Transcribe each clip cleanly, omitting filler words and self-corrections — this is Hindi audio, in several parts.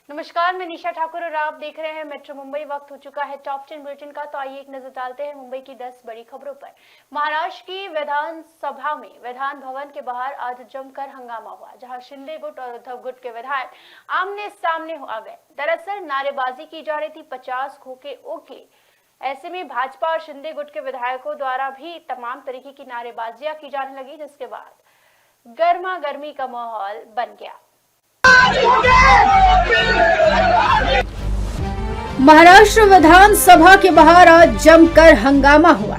नमस्कार, मैं निशा ठाकुर और आप देख रहे हैं मेट्रो मुंबई। वक्त हो चुका है टॉप 10 बुलेटिन का। तो आइए एक नजर डालते हैं मुंबई की 10 बड़ी खबरों पर। महाराष्ट्र की विधानसभा में विधान भवन के बाहर आज जमकर हंगामा हुआ, जहां शिंदे गुट और उद्धव गुट के विधायक आमने सामने आ गए। दरअसल नारेबाजी की जा रही थी 50 खोखे ओके। ऐसे में भाजपा और शिंदे गुट के विधायकों द्वारा भी तमाम तरीके की नारेबाजियां की जाने लगी, जिसके बाद गर्मा गर्मी का माहौल बन गया। महाराष्ट्र विधानसभा के बाहर आज जमकर हंगामा हुआ।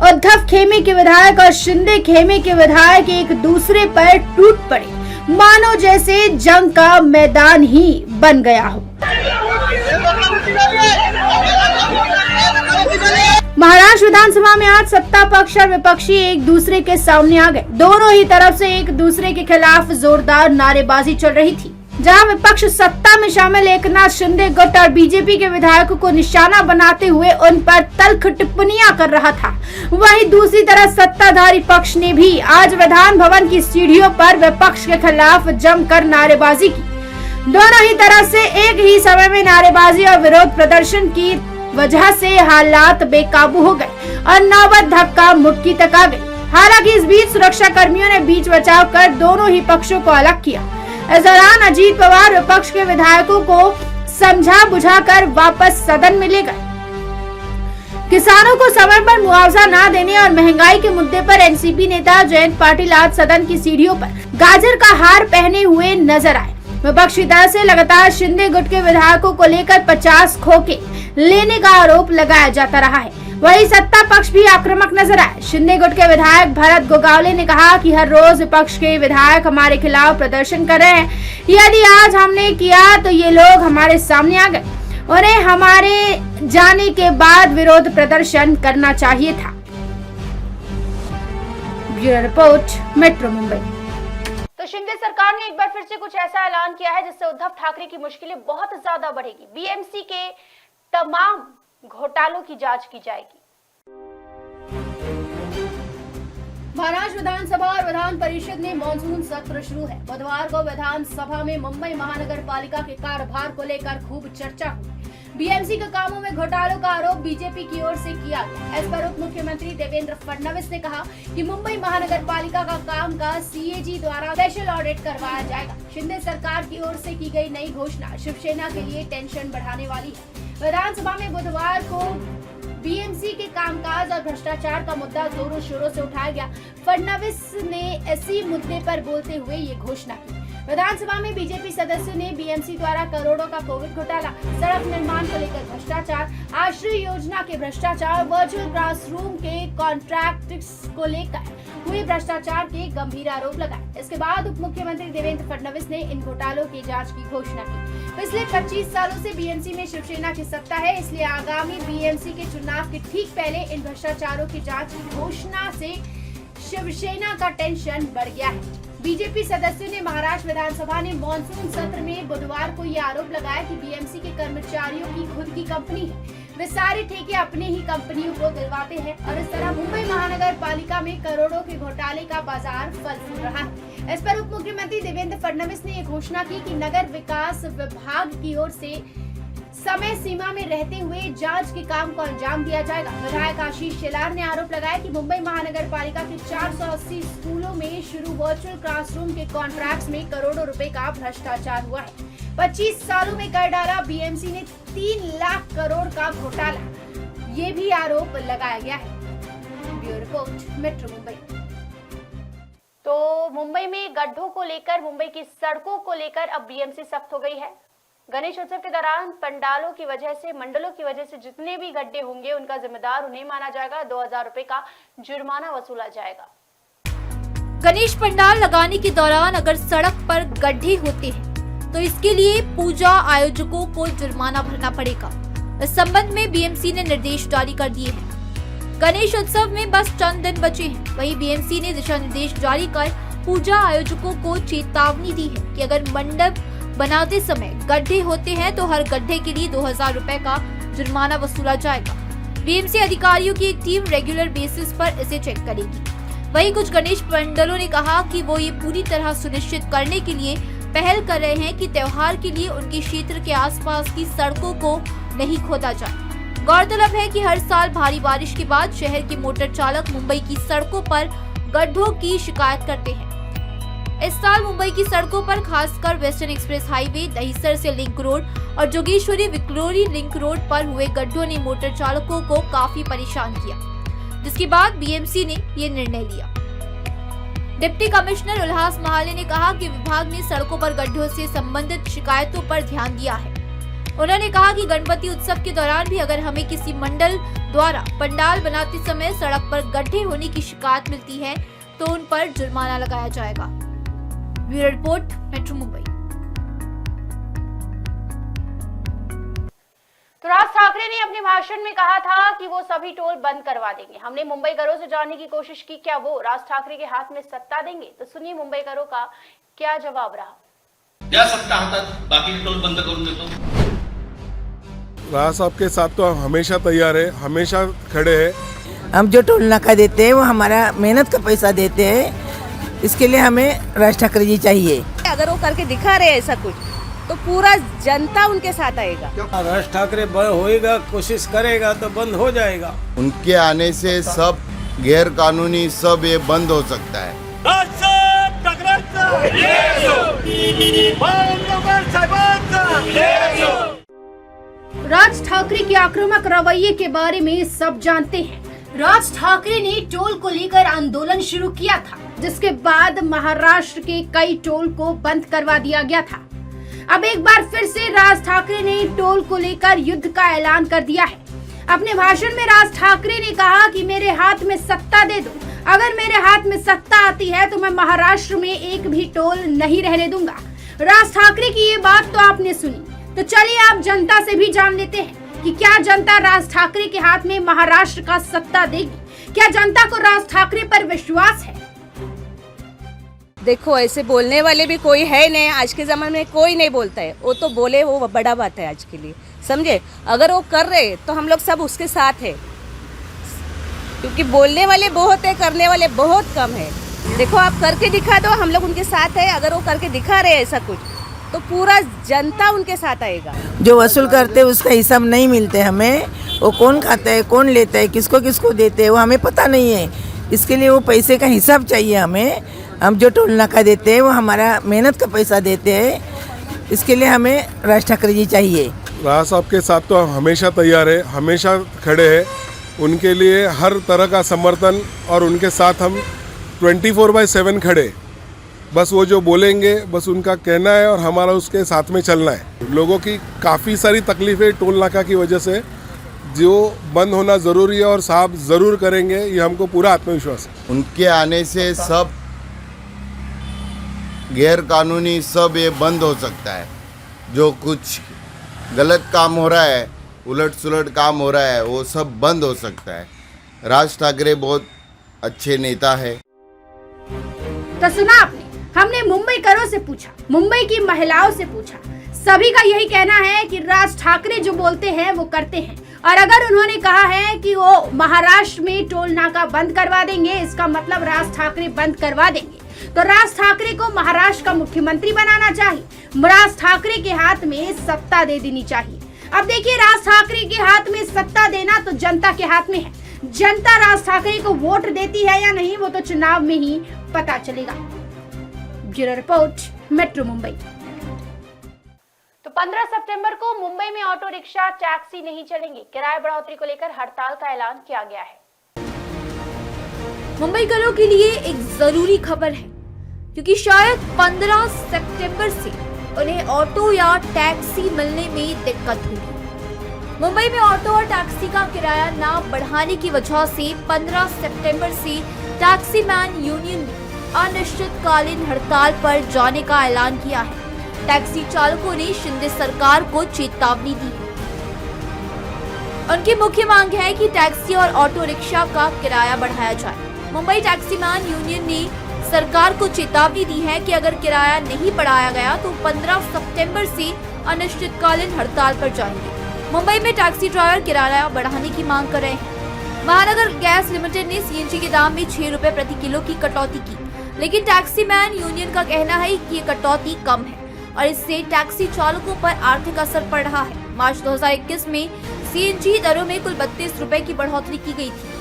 उद्धव खेमे के विधायक और शिंदे खेमे के विधायक एक दूसरे पर टूट पड़े, मानो जैसे जंग का मैदान ही बन गया हो। महाराष्ट्र विधानसभा में आज सत्ता पक्ष और विपक्षी एक दूसरे के सामने आ गए। दोनों ही तरफ से एक दूसरे के खिलाफ जोरदार नारेबाजी चल रही थी। जहां विपक्ष सत्ता में शामिल एकनाथ शिंदे गुट और बीजेपी के विधायकों को निशाना बनाते हुए उन पर तल्ख टिप्पणियां कर रहा था, वहीं दूसरी तरफ सत्ताधारी पक्ष ने भी आज विधान भवन की सीढ़ियों पर विपक्ष के खिलाफ जमकर नारेबाजी की। दोनों ही तरफ से एक ही समय में नारेबाजी और विरोध प्रदर्शन की वजह से हालात बेकाबू हो गए और नौबत धक्का मुक्की तक आ गई। हालांकि इस बीच सुरक्षा कर्मियों ने बीच बचाव कर दोनों ही पक्षों को अलग किया। इस दौरान अजीत पवार विपक्ष के विधायकों को समझा बुझाकर वापस सदन में ले गए। किसानों को समय पर मुआवजा न देने और महंगाई के मुद्दे पर एनसीपी नेता जयंत पाटिल आज सदन की सीढ़ियों पर गाजर का हार पहने हुए नजर आए। विपक्षी तरफ से लगातार शिंदे गुट के विधायकों को लेकर 50 खोखे लेने का आरोप लगाया जाता रहा है। वही सत्ता पक्ष भी आक्रामक नजर आए। शिंदे गुट के विधायक भरत गोगावले ने कहा कि हर रोज विपक्ष के विधायक हमारे खिलाफ प्रदर्शन कर रहे हैं। यदि आज हमने किया तो ये लोग हमारे सामने आ गए। उन्हें हमारे जाने के बाद विरोध प्रदर्शन करना चाहिए था। Bureau report, metro Mumbai. तो शिंदे सरकार ने एक बार फिर से कुछ ऐसा ऐलान किया है जिससे उद्धव ठाकरे की मुश्किलें बहुत ज्यादा बढ़ेगी। बीएमसी के तमाम घोटालों की जांच की जाएगी। महाराष्ट्र विधानसभा और विधान परिषद में मानसून सत्र शुरू है। बुधवार को विधानसभा में मुंबई महानगर पालिका के कार्यभार को लेकर खूब चर्चा हुई। बीएमसी के कामों में घोटालों का आरोप बीजेपी की ओर से किया गया। इस पर उप मुख्यमंत्री देवेंद्र फडणवीस ने कहा कि मुंबई महानगर पालिका का काम का सीएजी द्वारा स्पेशल ऑडिट करवाया जाएगा। शिंदे सरकार की ओर से की गई नई घोषणा शिवसेना के लिए टेंशन बढ़ाने वाली है। विधानसभा में बुधवार को बीएमसी के कामकाज और भ्रष्टाचार का मुद्दा जोरों शोरों से उठाया गया। फडणवीस ने इसी मुद्दे पर बोलते हुए ये घोषणा की। विधानसभा में बीजेपी सदस्यों ने बीएमसी द्वारा करोड़ों का कोविड घोटाला, सड़क निर्माण को लेकर भ्रष्टाचार, आश्रय योजना के भ्रष्टाचार, वर्चुअल क्लासरूम के कॉन्ट्रैक्ट्स को लेकर हुए भ्रष्टाचार के गंभीर आरोप लगाए। इसके बाद उप मुख्यमंत्री देवेंद्र फडणवीस ने इन घोटालों की जांच की घोषणा की। पिछले 25 सालों से बीएमसी में शिवसेना की सत्ता है, इसलिए आगामी बीएमसी के चुनाव के ठीक पहले इन भ्रष्टाचारों की जांच की घोषणा से शिवसेना का टेंशन बढ़ गया है। बीजेपी सदस्यों ने महाराष्ट्र विधानसभा ने मानसून सत्र में बुधवार को ये आरोप लगाया कि बीएमसी के कर्मचारियों की खुद की कंपनी है। वे सारे ठेके अपने ही कंपनियों को दिलवाते हैं और इस तरह मुंबई महानगर पालिका में करोड़ों के घोटाले का बाजार फल फूल रहा है। इस पर उप मुख्यमंत्री देवेंद्र फडणवीस ने ये घोषणा की कि नगर विकास विभाग की ओर से समय सीमा में रहते हुए जांच के काम को अंजाम दिया जाएगा। विधायक आशीष शेलार ने आरोप लगाया कि मुंबई महानगर पालिका के 480 स्कूलों में शुरू वर्चुअल क्लासरूम के कॉन्ट्रैक्ट्स में करोड़ों रुपए का भ्रष्टाचार हुआ है। 25 सालों में कर डाला बीएमसी ने 3 लाख करोड़ का घोटाला, ये भी आरोप लगाया गया है। Bureau report, metro Mumbai. तो मुंबई में गड्ढों को लेकर, मुंबई की सड़कों को लेकर अब बीएमसी सख्त हो गई है। गणेश उत्सव के दौरान पंडालों की वजह से, मंडलों की वजह से जितने भी गड्ढे होंगे उनका जिम्मेदार उन्हें माना जाएगा। 2000 रुपए का जुर्माना वसूला जाएगा। गणेश पंडाल लगाने के दौरान अगर सड़क पर गड्ढे होते हैं तो इसके लिए पूजा आयोजकों को जुर्माना भरना पड़ेगा। इस संबंध में बीएमसी ने निर्देश जारी कर दिए हैं। गणेश उत्सव में बस चंद दिन बचे हैं। वहीं बीएमसी ने दिशा निर्देश जारी कर पूजा आयोजकों को चेतावनी दी है कि अगर मंडप बनाते समय गड्ढे होते हैं तो हर गड्ढे के लिए 2000 रुपए का जुर्माना वसूला जाएगा। बीएमसी अधिकारियों की एक टीम रेगुलर बेसिस पर इसे चेक करेगी। वहीं कुछ गणेश मंडलों ने कहा कि वो ये पूरी तरह सुनिश्चित करने के लिए पहल कर रहे हैं कि त्योहार के लिए उनके क्षेत्र के आसपास की सड़कों को नहीं खोदा जाए। गौरतलब है कि हर साल भारी बारिश के बाद शहर के मोटर चालक मुंबई की सड़कों पर गड्ढों की शिकायत करते हैं। इस साल मुंबई की सड़कों पर खासकर वेस्टर्न एक्सप्रेस हाईवे, दहिसर से लिंक रोड और जोगेश्वरी विक्लोरी लिंक रोड पर हुए गड्ढों ने मोटर चालकों को काफी परेशान किया, जिसके बाद बीएमसी ने ये निर्णय लिया। डिप्टी कमिश्नर उल्लास महाले ने कहा कि विभाग ने सड़कों पर गड्ढों से संबंधित शिकायतों पर ध्यान दिया है। उन्होंने कहा कि गणपति उत्सव के दौरान भी अगर हमें किसी मंडल द्वारा पंडाल बनाते समय सड़क पर गड्ढे होने की शिकायत मिलती है तो उन पर जुर्माना लगाया जाएगा। Bureau report, metro Mumbai. तो राज ठाकरे ने अपने भाषण में कहा था कि वो सभी टोल बंद करवा देंगे। हमने मुंबईकरों से जानने की कोशिश की, क्या वो राज ठाकरे के हाथ में सत्ता देंगे? तो सुनिए मुंबईकरों का क्या जवाब रहा। क्या सत्ता हातात बाकी टोल बंद करून देतो? राज साहब के साथ तो हम हमेशा तैयार है, हमेशा खड़े हैं। हम जो टोल नाका देते हैं वो हमारा मेहनत का पैसा देते हैं, इसके लिए हमें राज ठाकरे जी चाहिए। अगर वो करके दिखा रहे ऐसा कुछ तो पूरा जनता उनके साथ आएगा। राज ठाकरे होएगा, कोशिश करेगा तो बंद हो जाएगा। उनके आने से सब गैर कानूनी सब ये बंद हो सकता है। राज ठाकरे के आक्रामक रवैये के बारे में सब जानते हैं। राज ठाकरे ने टोल को लेकर आंदोलन शुरू किया था, जिसके बाद महाराष्ट्र के कई टोल को बंद करवा दिया गया था। अब एक बार फिर से राज ठाकरे ने टोल को लेकर युद्ध का ऐलान कर दिया है। अपने भाषण में राज ठाकरे ने कहा कि मेरे हाथ में सत्ता दे दो, अगर मेरे हाथ में सत्ता आती है तो मैं महाराष्ट्र में एक भी टोल नहीं रहने दूंगा। राज ठाकरे की ये बात तो आपने सुनी, तो चलिए आप जनता से भी जान लेते हैं कि क्या जनता राज ठाकरे के हाथ में महाराष्ट्र का सत्ता देगी। क्या जनता को राज ठाकरे पर विश्वास है? देखो, ऐसे बोलने वाले भी कोई है नहीं, आज के ज़माने में कोई नहीं बोलता है। वो तो बोले वो बड़ा बात है आज के लिए, समझे। अगर वो कर रहे तो हम लोग सब उसके साथ है, क्योंकि बोलने वाले बहुत है, करने वाले बहुत कम है। देखो, आप करके दिखा दो, हम लोग उनके साथ है। अगर वो करके दिखा रहे ऐसा कुछ तो पूरा जनता उनके साथ आएगा। जो वसूल करते हैं उसका हिसाब नहीं मिलते हमें, वो कौन खाता है, कौन लेता है, किसको किसको देते हैं वो हमें पता नहीं है। इसके लिए वो पैसे का हिसाब चाहिए हमें। हम जो टोल नाका देते हैं वो हमारा मेहनत का पैसा देते हैं, इसके लिए हमें राज ठाकरे जी चाहिए। राज साहब के साथ तो हम हमेशा तैयार है, हमेशा खड़े हैं। उनके लिए हर तरह का समर्थन और उनके साथ हम 24/7 खड़े। बस वो जो बोलेंगे बस उनका कहना है और हमारा उसके साथ में चलना है। लोगों की काफ़ी सारी तकलीफ़ें टोल नाका की वजह से जो बंद होना ज़रूरी है और साहब ज़रूर करेंगे, ये हमको पूरा आत्मविश्वास है। उनके आने से सब गैर कानूनी सब ये बंद हो सकता है। जो कुछ गलत काम हो रहा है, उलट सुलट काम हो रहा है, वो सब बंद हो सकता है। राज ठाकरे बहुत अच्छे नेता है। तो सुना आपने, हमने मुंबईकरों से पूछा, मुंबई की महिलाओं से पूछा, सभी का यही कहना है कि राज ठाकरे जो बोलते हैं वो करते हैं। और अगर उन्होंने कहा है कि वो महाराष्ट्र में टोल नाका बंद करवा देंगे, इसका मतलब राज ठाकरे बंद करवा देंगे। तो राज ठाकरे को महाराष्ट्र का मुख्यमंत्री बनाना चाहिए। राज ठाकरे के हाथ में सत्ता दे देनी चाहिए। अब देखिए, राज ठाकरे के हाथ में सत्ता देना तो जनता के हाथ में है। जनता राज ठाकरे को वोट देती है या नहीं, वो तो चुनाव में ही पता चलेगा। Bureau report, metro Mumbai. तो 15 सितंबर को मुंबई में ऑटो रिक्शा, टैक्सी नहीं चलेंगे। किराए बढ़ोतरी को लेकर हड़ताल का ऐलान किया गया है। मुंबईकरों के लिए एक जरूरी खबर है, क्योंकि शायद 15 सितंबर से उन्हें ऑटो या टैक्सी मिलने में दिक्कत होगी। मुंबई में ऑटो और टैक्सी का किराया ना बढ़ाने की वजह से 15 सितंबर से टैक्सी मैन यूनियन ने अनिश्चितकालीन हड़ताल पर जाने का ऐलान किया है। टैक्सी चालकों ने शिंदे सरकार को चेतावनी दी। उनकी मुख्य मांग है कि टैक्सी और ऑटो रिक्शा का किराया बढ़ाया जाए। मुंबई टैक्सी मैन यूनियन ने सरकार को चेतावनी दी है कि अगर किराया नहीं बढ़ाया गया तो 15 सितंबर से अनिश्चितकालीन हड़ताल पर जाएंगे। मुंबई में टैक्सी ड्राइवर किराया बढ़ाने की मांग कर रहे हैं। महानगर गैस लिमिटेड ने सीएनजी के दाम में 6 रुपए प्रति किलो की कटौती की, लेकिन टैक्सी मैन यूनियन का कहना है कि ये कटौती कम है। और इससे टैक्सी चालकों पर आर्थिक असर पड़ रहा है। मार्च 2021 में सीएनजी दरों में कुल 32 रुपए की बढ़ोतरी की गई थी।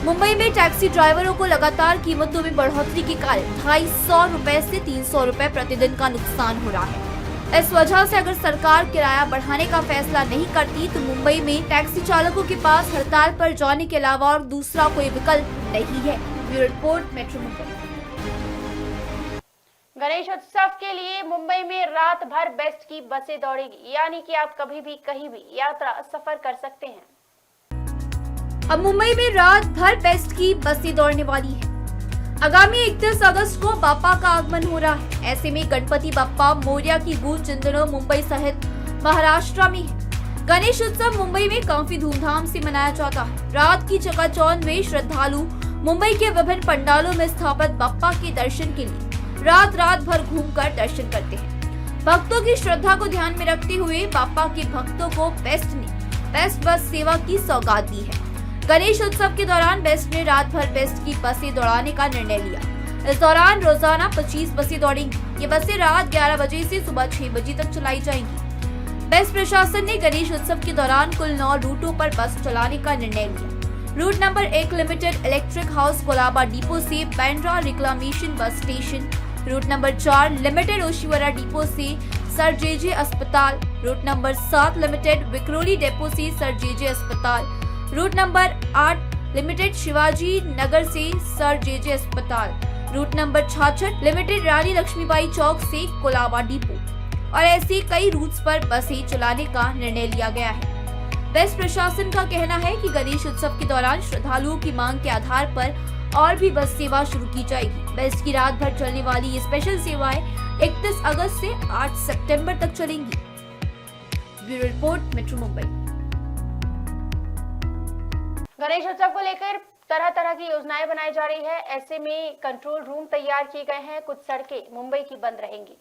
मुंबई में टैक्सी ड्राइवरों को लगातार कीमतों में बढ़ोतरी के कारण 250 रुपए से 300 रुपए प्रतिदिन का नुकसान हो रहा है। इस वजह से अगर सरकार किराया बढ़ाने का फैसला नहीं करती तो मुंबई में टैक्सी चालकों के पास हड़ताल पर जाने के अलावा और दूसरा कोई विकल्प नहीं है। Bureau report, metro Mumbai. Ganesh उत्सव के लिए मुंबई में रात भर बेस्ट की बसें दौड़ेगी, यानी कि आप कभी भी कहीं भी यात्रा सफर कर सकते हैं। अब मुंबई में रात भर बेस्ट की बसें दौड़ने वाली है। आगामी 31 अगस्त को बाप्पा का आगमन हो रहा है। ऐसे में गणपति बाप्पा मोरया की गूंज इन दिनों मुंबई सहित महाराष्ट्र में है। गणेश उत्सव मुंबई में काफी धूमधाम से मनाया जाता है। रात की चकाचौंध में श्रद्धालु मुंबई के विभिन्न पंडालों में स्थापित बाप्पा के दर्शन के लिए रात भर घूमकर दर्शन करते हैं। भक्तों की श्रद्धा को ध्यान में रखते हुए बाप्पा के भक्तों को बेस्ट ने बेस्ट बस सेवा की सौगात दी है। गणेश उत्सव के दौरान बेस्ट ने रात भर बेस्ट की बसें दौड़ाने का निर्णय लिया। इस दौरान रोजाना 25 बसें दौड़ेंगी। ये बसें रात 11 बजे से सुबह 6 बजे तक चलाई जाएंगी। बेस्ट प्रशासन ने गणेश उत्सव के दौरान कुल 9 रूटों पर बस चलाने का निर्णय लिया। Route number 1 limited electric house Colaba depot से Bandra reclamation bus station, route number 4 limited Oshiwara depot से सर जेजे अस्पताल, route number 7 limited Vikhroli depot से सर जेजे अस्पताल, route number 8 limited Shivaji Nagar से सर जेजे अस्पताल, route number 66 limited Rani Laxmibai Chowk से कोलाबा डिपो और ऐसे कई रूट्स पर बसें चलाने का निर्णय लिया गया है। बेस्ट प्रशासन का कहना है कि गणेश उत्सव के दौरान श्रद्धालुओं की मांग के आधार पर और भी बस सेवा शुरू की जाएगी। बेस्ट की रात भर चलने वाली ये स्पेशल सेवाएं 31 अगस्त से 8 सितंबर तक चलेंगी। Bureau report, metro Mumbai. Ganesh उत्सव को लेकर तरह तरह की योजनाएं बनाई जा रही है। ऐसे में कंट्रोल रूम तैयार किए गए हैं। कुछ सड़कें मुंबई की बंद रहेंगी।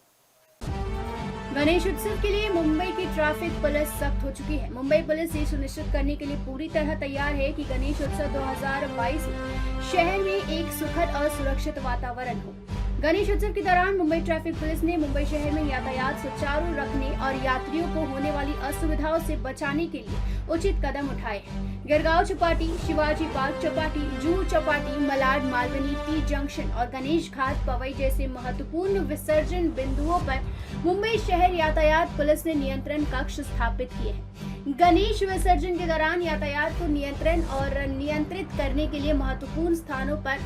गणेश उत्सव के लिए मुंबई की ट्रैफिक पुलिस सख्त हो चुकी है। मुंबई पुलिस ये सुनिश्चित करने के लिए पूरी तरह तैयार है कि गणेश उत्सव 2022 में शहर में एक सुखद और सुरक्षित वातावरण हो। गणेश उत्सव के दौरान मुंबई ट्रैफिक पुलिस ने मुंबई शहर में यातायात सुचारू रखने और यात्रियों को होने वाली असुविधाओं से बचाने के लिए उचित कदम उठाए हैं। Girgaon Chowpatty, Shivaji park Chowpatty, Juhu Chowpatty, Malad Malvani, T junction और गणेश घाट पवई जैसे महत्वपूर्ण विसर्जन बिंदुओं पर मुंबई शहर यातायात पुलिस ने नियंत्रण कक्ष स्थापित किए हैं। गणेश विसर्जन के दौरान यातायात को नियंत्रण और नियंत्रित करने के लिए महत्वपूर्ण स्थानों पर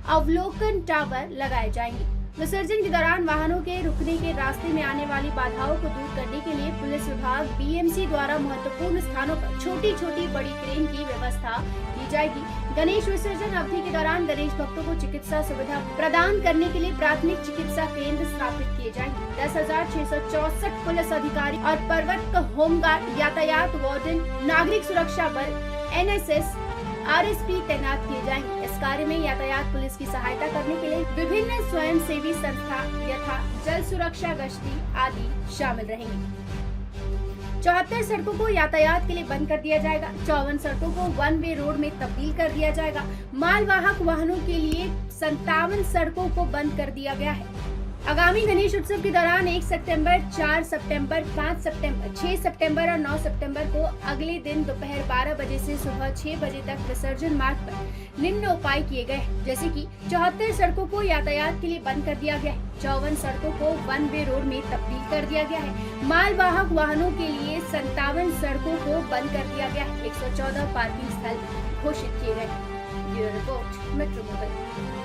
अवलोकन टावर लगाए जाएंगे। विसर्जन के दौरान वाहनों के रुकने के रास्ते में आने वाली बाधाओं को दूर करने के लिए पुलिस विभाग बीएमसी द्वारा महत्वपूर्ण स्थानों पर छोटी छोटी बड़ी क्रेन की व्यवस्था की जाएगी। गणेश विसर्जन अवधि के दौरान गणेश भक्तों को चिकित्सा सुविधा प्रदान करने के लिए प्राथमिक चिकित्सा केंद्र स्थापित किए जाएंगे। 10,664 पुलिस अधिकारी और पर्वत होमगार्ड, यातायात वार्डन, नागरिक सुरक्षा बल, NSS, RSP तैनात किए जाएंगे। इस कार्य में यातायात पुलिस की सहायता करने के लिए विभिन्न स्वयं सेवी संस्था यथा जल सुरक्षा गश्ती आदि शामिल रहेंगे। 74 सड़कों को यातायात के लिए बंद कर दिया जाएगा। 54 सड़कों को 1 वे रोड में तब्दील कर दिया जाएगा। मालवाहक वाहनों के लिए 57 सड़कों को बंद कर दिया गया है। आगामी गणेश उत्सव के दौरान 1 सितंबर, 4 सितंबर, 5 सितंबर, 6 सितंबर और 9 सितंबर को अगले दिन दोपहर 12 बजे से सुबह 6 बजे तक विसर्जन मार्ग पर निम्न उपाय किए गए हैं, जैसे कि 74 सड़कों को यातायात के लिए बंद कर दिया गया है। 54 सड़कों को 1 वे रोड में तब्दील कर दिया गया है। मालवाहक वाहनों के लिए 57 सड़कों को बंद कर दिया गया है। 114 पार्किंग स्थल घोषित किए गए हैं। Bureau report, metro Mumbai.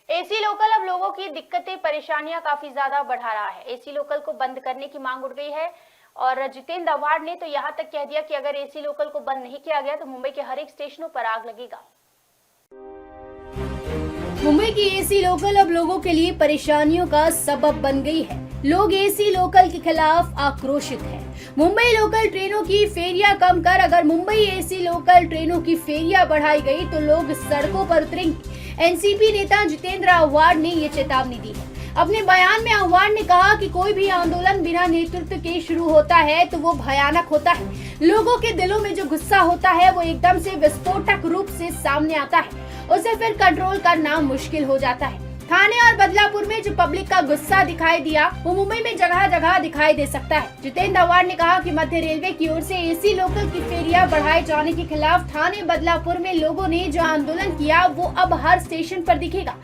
AC local अब लोगों की दिक्कतें परेशानियां काफी ज्यादा बढ़ा रहा है। एसी लोकल को बंद करने की मांग उठ गई है और जितेंद्र आव्हाड ने तो यहां तक कह दिया कि अगर एसी लोकल को बंद नहीं किया गया तो मुंबई के हर एक स्टेशनों पर आग लगेगा। मुंबई की एसी लोकल अब लोगों के लिए परेशानियों का सबब बन गई है। लोग एसी लोकल के खिलाफ आक्रोशित हैं। मुंबई लोकल ट्रेनों की फेरियां कम कर अगर मुंबई एसी लोकल ट्रेनों की फेरियां बढ़ाई गई तो लोग सड़कों पर उतरेंगे। एनसीपी नेता जितेंद्र आव्हाड ने ये चेतावनी दी है। अपने बयान में आव्हाड ने कहा कि कोई भी आंदोलन बिना नेतृत्व के शुरू होता है तो वो भयानक होता है। लोगों के दिलों में जो गुस्सा होता है वो एकदम से विस्फोटक रूप से सामने आता है। उसे फिर कंट्रोल करना मुश्किल हो जाता है। थाने और बदलापुर में जो पब्लिक का गुस्सा दिखाई दिया वो मुंबई में जगह जगह दिखाई दे सकता है। जितेंद्र अवार्ड ने कहा कि मध्य रेलवे की ओर से एसी लोकल की फेरियां बढ़ाए जाने के खिलाफ थाने बदलापुर में लोगों ने जो आंदोलन किया वो अब हर स्टेशन पर दिखेगा।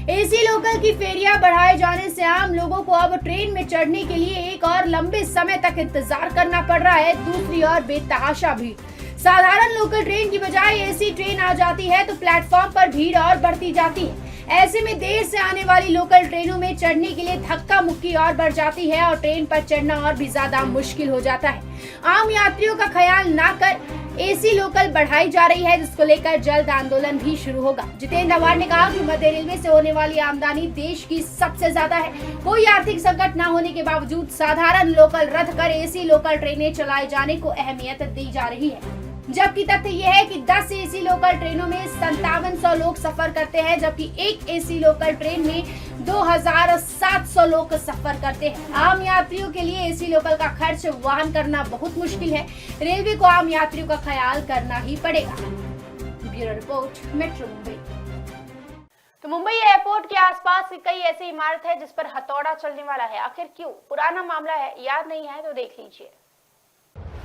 एसी लोकल की फेरियां बढ़ाए जाने से आम लोगों को अब ट्रेन में चढ़ने के लिए एक और लंबे समय तक इंतजार करना पड़ रहा है। दूसरी ओर बेतहाशा भीड़, साधारण लोकल ट्रेन की बजाय एसी ट्रेन आ जाती है तो प्लेटफॉर्म पर भीड़ और बढ़ती जाती है। ऐसे में देर से आने वाली लोकल ट्रेनों में चढ़ने के लिए धक्का मुक्की और बढ़ जाती है और ट्रेन पर चढ़ना और भी ज्यादा मुश्किल हो जाता है। आम यात्रियों का ख्याल ना कर एसी लोकल बढ़ाई जा रही है, जिसको लेकर जल्द आंदोलन भी शुरू होगा। जितेंद्र अवार्ड ने कहा कि मध्य रेलवे से होने वाली आमदनी देश की सबसे ज्यादा है। कोई आर्थिक संकट न होने के बावजूद साधारण लोकल रद्द कर एसी लोकल ट्रेनें चलाए जाने को अहमियत दी जा रही है। जबकि तथ्य यह है कि 10 एसी लोकल ट्रेनों में 5700 लोग सफर करते हैं, जबकि एक एसी लोकल ट्रेन में 2700 लोग सफर करते हैं। आम यात्रियों के लिए एसी लोकल का खर्च वहन करना बहुत मुश्किल है। रेलवे को आम यात्रियों का ख्याल करना ही पड़ेगा। Bureau report, metro Mumbai. तो मुंबई एयरपोर्ट के आसपास की कई ऐसी इमारत है जिस पर हथौड़ा चलने वाला है। आखिर क्यों? पुराना मामला है, याद नहीं है तो देख लीजिए।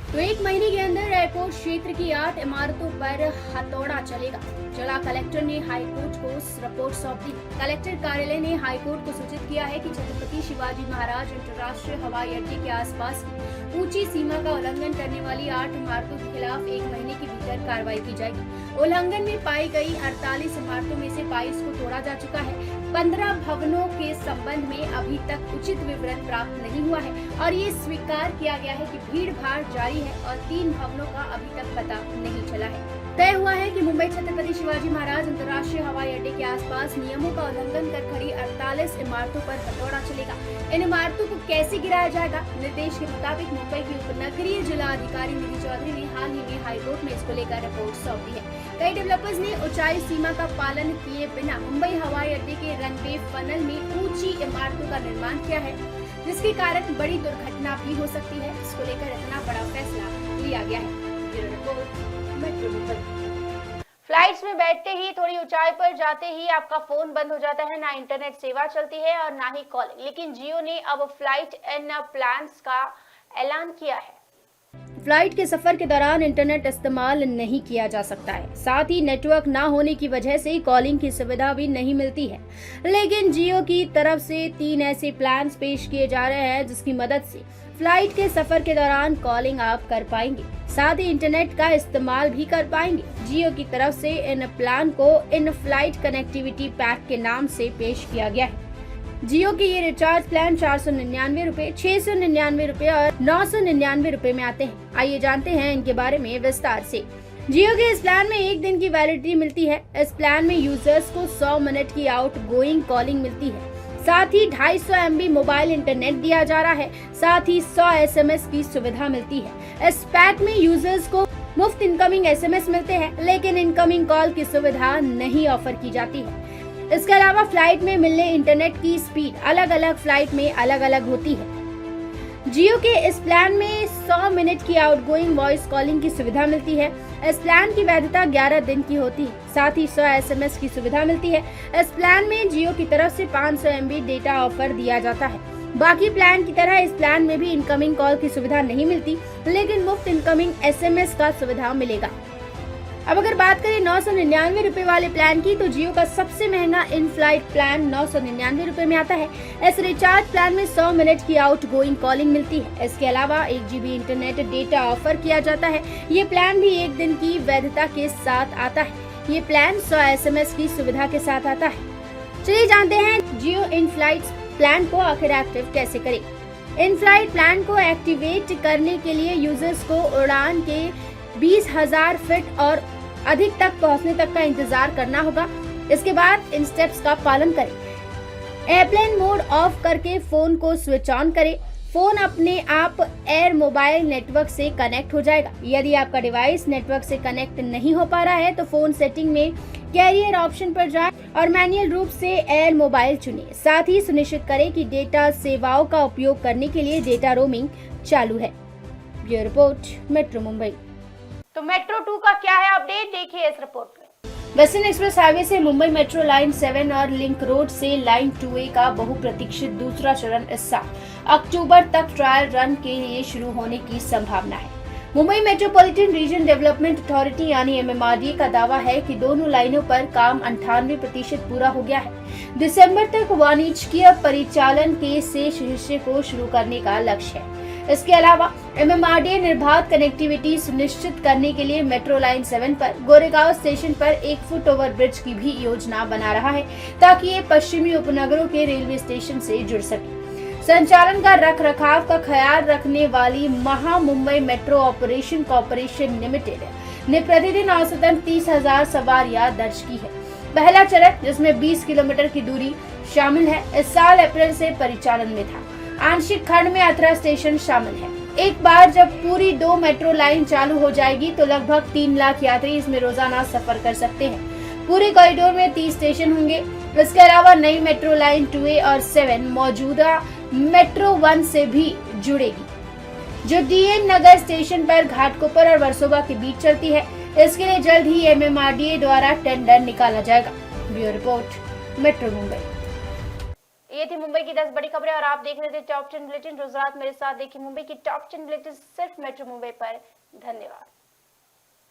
तो एक महीने के अंदर एयरपोर्ट क्षेत्र की 8 इमारतों पर हथौड़ा चलेगा। जिला कलेक्टर ने हाईकोर्ट को रिपोर्ट सौंप दी। कलेक्टर कार्यालय ने हाईकोर्ट को सूचित किया है कि छत्रपति शिवाजी महाराज अंतर्राष्ट्रीय हवाई अड्डे के आसपास ऊंची सीमा का उल्लंघन करने वाली 8 इमारतों के खिलाफ 1 महीने के भीतर कार्रवाई की जाएगी। उल्लंघन में पाई गई 48 इमारतों में से 22 को तोड़ा जा चुका है। 15 भवनों के संबंध में अभी तक उचित विवरण प्राप्त नहीं हुआ है और ये स्वीकार किया गया है कि भीड़ भाड़ जारी है और 3 भवनों का अभी तक पता नहीं चला है। तय हुआ है कि मुंबई छत्रपति शिवाजी महाराज अंतर्राष्ट्रीय हवाई अड्डे के आसपास नियमों का उल्लंघन कर खड़ी 48 इमारतों पर हथौड़ा चलेगा। इन इमारतों को कैसे गिराया जाएगा? निर्देश के मुताबिक मुंबई की उपनगरीय जिला अधिकारी निधि चौधरी ने हाल ही में हाईकोर्ट में इसको लेकर रिपोर्ट सौंप दी है। कई डेवलपर्स ने ऊंचाई सीमा का पालन किए बिना मुंबई हवाई अड्डे के रनवे फनल में ऊंची इमारतों का निर्माण किया है, जिसके कारण बड़ी दुर्घटना भी हो सकती है। इसको लेकर इतना बड़ा फैसला लिया गया है। Bureau report, metro Mumbai. Flights में बैठते ही थोड़ी ऊंचाई पर जाते ही आपका फोन बंद हो जाता है, ना इंटरनेट सेवा चलती है और ना ही कॉलिंग। लेकिन जियो ने अब फ्लाइट इन प्लान्स का ऐलान किया है। फ्लाइट के सफर के दौरान इंटरनेट इस्तेमाल नहीं किया जा सकता है। साथ ही नेटवर्क ना होने की वजह से कॉलिंग की सुविधा भी नहीं मिलती है। लेकिन जियो की तरफ से 3 ऐसे प्लान पेश किए जा रहे हैं जिसकी मदद से फ्लाइट के सफर के दौरान कॉलिंग आप कर पाएंगे, साथ ही इंटरनेट का इस्तेमाल भी कर पाएंगे। जियो की तरफ से इन प्लान को इन फ्लाइट कनेक्टिविटी पैक के नाम से पेश किया गया है। जियो के ये रिचार्ज प्लान 499 रुपए, 699 रुपए और 999 रुपए में आते हैं। आइए जानते हैं इनके बारे में विस्तार से। जियो के इस प्लान में 1 दिन की वैलिडिटी मिलती है। इस प्लान में यूजर्स को 100 मिनट की आउटगोइंग कॉलिंग मिलती है, साथ ही 250 MB मोबाइल इंटरनेट दिया जा रहा है, साथ ही 100 SMS की सुविधा मिलती है। इस पैक में यूजर्स को मुफ्त इनकमिंग SMS मिलते हैं, लेकिन इनकमिंग कॉल की सुविधा नहीं ऑफर की जाती है। इसके अलावा फ्लाइट में मिलने इंटरनेट की स्पीड अलग अलग फ्लाइट में अलग अलग होती है। जियो के इस प्लान में 100 मिनट की आउटगोइंग वॉइस कॉलिंग की सुविधा मिलती है। इस प्लान की वैधता 11 दिन की होती है, साथ ही 100 SMS की सुविधा मिलती है। इस प्लान में जियो की तरफ से 500 MB डेटा ऑफर दिया जाता है। बाकी प्लान की तरह इस प्लान में भी इनकमिंग कॉल की सुविधा नहीं मिलती, लेकिन मुफ्त इनकमिंग SMS का सुविधा मिलेगा। अब अगर बात करें 999 रुपए वाले प्लान की, तो जियो का सबसे महंगा इन फ्लाइट प्लान 999 रुपए में आता है। इस रिचार्ज प्लान में 100 मिनट की आउटगोइंग कॉलिंग मिलती है। इसके अलावा 1 GB इंटरनेट डेटा ऑफर किया जाता है। ये प्लान भी 1 दिन की वैधता के साथ आता है। ये प्लान 100 SMS की सुविधा के साथ आता है। चलिए जानते हैं जियो इन फ्लाइट प्लान को आखिर एक्टिव कैसे करें। इन फ्लाइट प्लान को एक्टिवेट करने के लिए यूजर्स को उड़ान के 20,000 फीट और अधिक तक पहुंचने तक का इंतजार करना होगा। इसके बाद इन स्टेप्स का पालन करें। एयरप्लेन मोड ऑफ करके फोन को स्विच ऑन करें। फोन अपने आप एयर मोबाइल नेटवर्क से कनेक्ट हो जाएगा। यदि आपका डिवाइस नेटवर्क से कनेक्ट नहीं हो पा रहा है तो फोन सेटिंग में कैरियर ऑप्शन पर जाएं और मैन्युअल रूप से एयर मोबाइल चुनें। साथ ही सुनिश्चित करें कि डेटा सेवाओं का उपयोग करने के लिए डेटा रोमिंग चालू है। Bureau report, metro Mumbai. तो मेट्रो 2 का क्या है अपडेट, देखिए इस रिपोर्ट में। वेस्टर्न एक्सप्रेस हाईवे से मुंबई मेट्रो लाइन 7 और लिंक रोड से लाइन 2A का बहुप्रतीक्षित दूसरा चरण इस साल अक्टूबर तक ट्रायल रन के लिए शुरू होने की संभावना है। Mumbai metropolitan region development authority यानी MMRDA का दावा है कि दोनों लाइनों पर काम 98% पूरा हो गया है। दिसंबर तक वाणिज्यिक परिचालन के शेष हिस्से को शुरू करने का लक्ष्य है। इसके अलावा MMRDA निर्बाध कनेक्टिविटी सुनिश्चित करने के लिए मेट्रो लाइन 7 पर गोरेगांव स्टेशन पर 1 फुट ओवर ब्रिज की भी योजना बना रहा है ताकि ये पश्चिमी उपनगरों के रेलवे स्टेशन से जुड़ सके। संचालन का रखरखाव का ख्याल रखने वाली महा Mumbai metro operation corporation limited ने प्रतिदिन औसतन 30,000 सवारियां दर्ज की है। पहला चरण जिसमें 20 किलोमीटर की दूरी शामिल है इस साल अप्रैल से परिचालन में था। आंशिक खंड में 18 स्टेशन शामिल है। एक बार जब पूरी 2 मेट्रो लाइन चालू हो जाएगी तो लगभग 3 लाख यात्री इसमें रोजाना सफर कर सकते हैं। पूरे कॉरिडोर में 30 स्टेशन होंगे। इसके अलावा नई मेट्रो लाइन 2A और 7 मौजूदा मेट्रो 1 से भी जुड़ेगी जो DN नगर स्टेशन पर घाटकोपर और वर्सोवा के बीच चलती है। इसके लिए जल्द ही MMRDA द्वारा टेंडर निकाला जाएगा। Bureau report, metro Mumbai. ये थी मुंबई की 10 बड़ी खबरें और आप देख रहे थे टॉप 10 बुलेटिन। रोज रात मेरे साथ देखिए मुंबई की टॉप 10 बुलेटिन सिर्फ मेट्रो मुंबई पर। धन्यवाद।